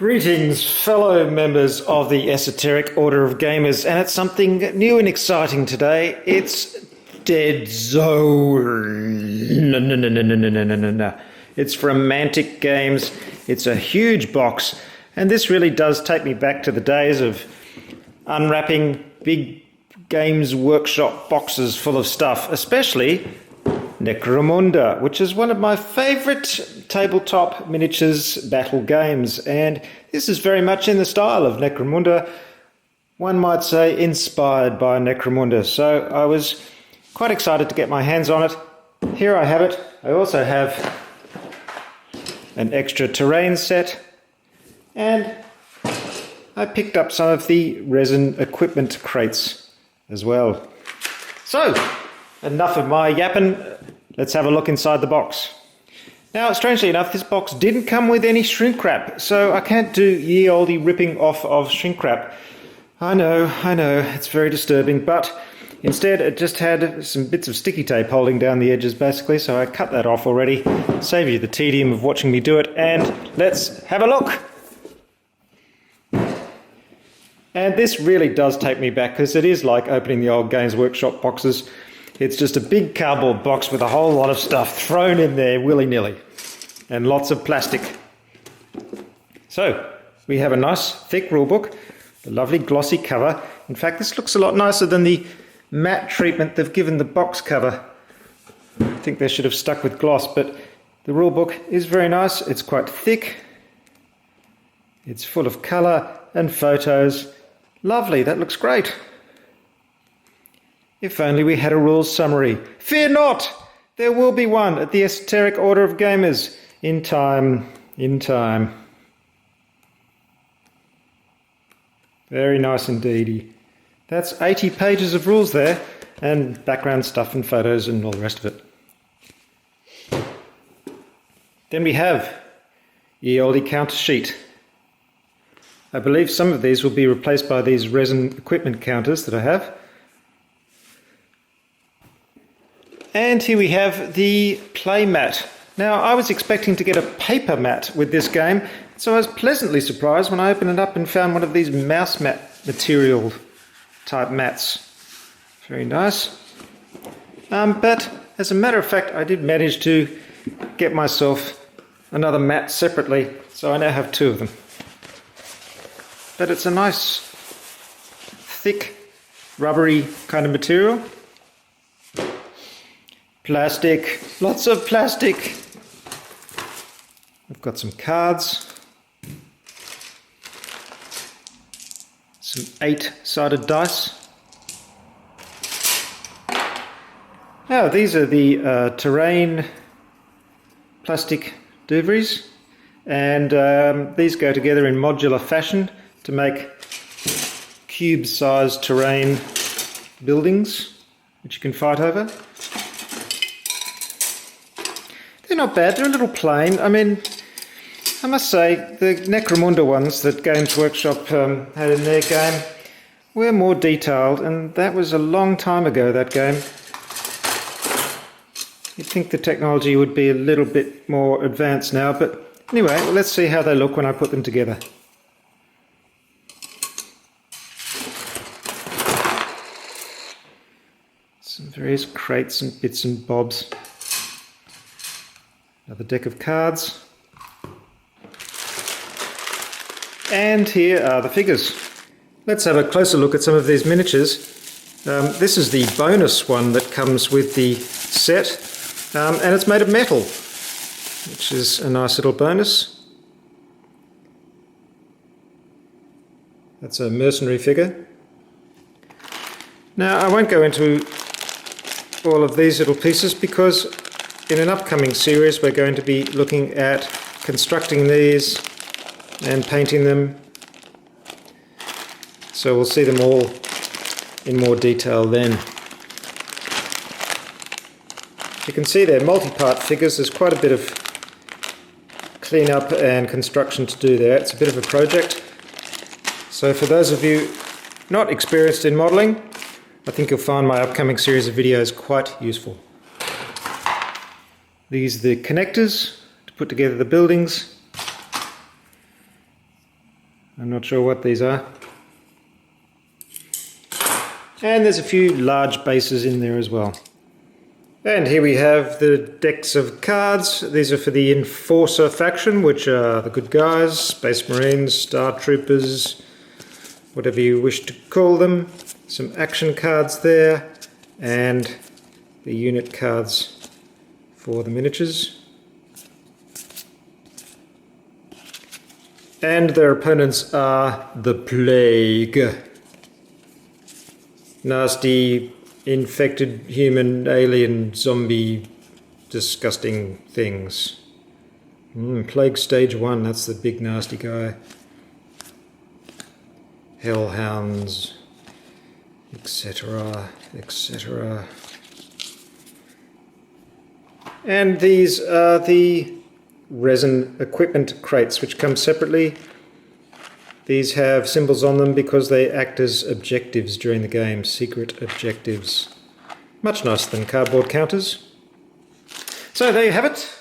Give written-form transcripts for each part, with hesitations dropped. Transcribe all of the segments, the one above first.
Greetings, fellow members of the Esoteric Order of Gamers, and it's something new and exciting today. It's Deadzone. No. It's from Mantic Games. It's a huge box, and this really does take me back to the days of unwrapping big Games Workshop boxes full of stuff, especially Necromunda, which is one of my favourite tabletop miniatures battle games, and this is very much in the style of Necromunda, one might say inspired by Necromunda, so I was quite excited to get my hands on it. Here I have it. I also have an extra terrain set, and I picked up some of the resin equipment crates as well. So, enough of my yapping. Let's have a look inside the box. Now, strangely enough, this box didn't come with any shrink wrap, so I can't do ye olde ripping off of shrink wrap. I know, it's very disturbing, but instead it just had some bits of sticky tape holding down the edges basically, so I cut that off already. Save you the tedium of watching me do it, and let's have a look. And this really does take me back, because it is like opening the old Games Workshop boxes. It's just a big cardboard box with a whole lot of stuff thrown in there willy-nilly, and lots of plastic. So, we have a nice thick rulebook, a lovely glossy cover. In fact, this looks a lot nicer than the matte treatment they've given the box cover. I think they should have stuck with gloss, but the rulebook is very nice. It's quite thick. It's full of colour and photos. Lovely, that looks great. If only we had a rules summary. Fear not! There will be one at the Esoteric Order of Gamers. In time. Very nice indeedy. That's 80 pages of rules there, and background stuff and photos and all the rest of it. Then we have ye olde counter sheet. I believe some of these will be replaced by these resin equipment counters that I have. And here we have the play mat. Now, I was expecting to get a paper mat with this game, so I was pleasantly surprised when I opened it up and found one of these mouse mat material type mats. Very nice. But as a matter of fact, I did manage to get myself another mat separately, so I now have two of them. But it's a nice, thick, rubbery kind of material. Plastic, lots of plastic. I've got some cards, some 8-sided dice. Now these are the terrain plastic duvries, and these go together in modular fashion to make cube-sized terrain buildings which you can fight over. They're not bad, they're a little plain. I mean, I must say, the Necromunda ones that Games Workshop had in their game were more detailed, and that was a long time ago, that game. You'd think the technology would be a little bit more advanced now, but anyway, well, let's see how they look when I put them together. Some various crates and bits and bobs. Another deck of cards. And here are the figures. Let's have a closer look at some of these miniatures. This is the bonus one that comes with the set, and it's made of metal, which is a nice little bonus. That's a mercenary figure. Now, I won't go into all of these little pieces because in an upcoming series we're going to be looking at constructing these and painting them, so we'll see them all in more detail then. You can see they're multi-part figures. There's quite a bit of clean-up and construction to do there. It's a bit of a project, so for those of you not experienced in modelling, I think you'll find my upcoming series of videos quite useful. These are the connectors to put together the buildings. I'm not sure what these are. And there's a few large bases in there as well. And here we have the decks of cards. These are for the Enforcer faction, which are the good guys, Space Marines, Star Troopers, whatever you wish to call them. Some action cards there, and the unit cards for the miniatures. And their opponents are the Plague. Nasty, infected, human, alien, zombie, disgusting things. Plague Stage 1, that's the big nasty guy. Hellhounds, etc., etc. And these are the resin equipment crates, which come separately. These have symbols on them because they act as objectives during the game, secret objectives. Much nicer than cardboard counters. So there you have it.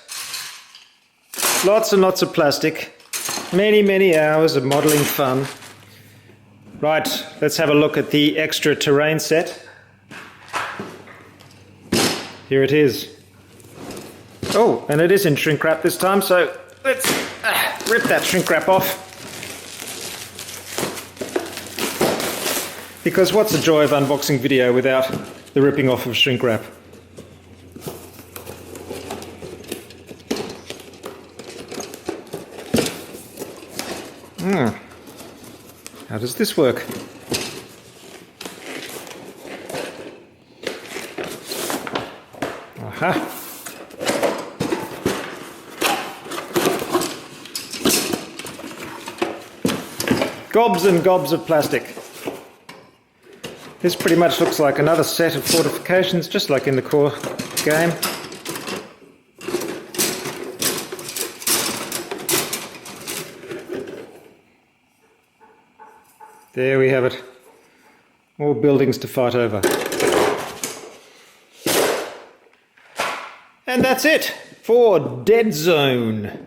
Lots and lots of plastic. Many hours of modelling fun. Right, let's have a look at the extra terrain set. Here it is. Oh, and it is in shrink wrap this time, so let's rip that shrink wrap off. Because what's the joy of unboxing video without the ripping off of shrink wrap? How does this work? Aha! Gobs and gobs of plastic. This pretty much looks like another set of fortifications, just like in the core game. There we have it. More buildings to fight over. And that's it for Deadzone.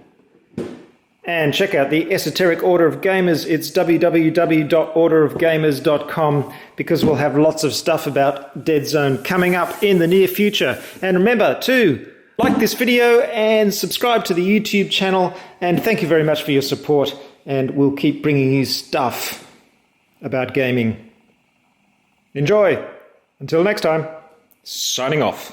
And check out the Esoteric Order of Gamers. It's www.orderofgamers.com, because we'll have lots of stuff about Deadzone coming up in the near future. And remember to like this video and subscribe to the YouTube channel. And thank you very much for your support. And we'll keep bringing you stuff about gaming. Enjoy. Until next time, signing off.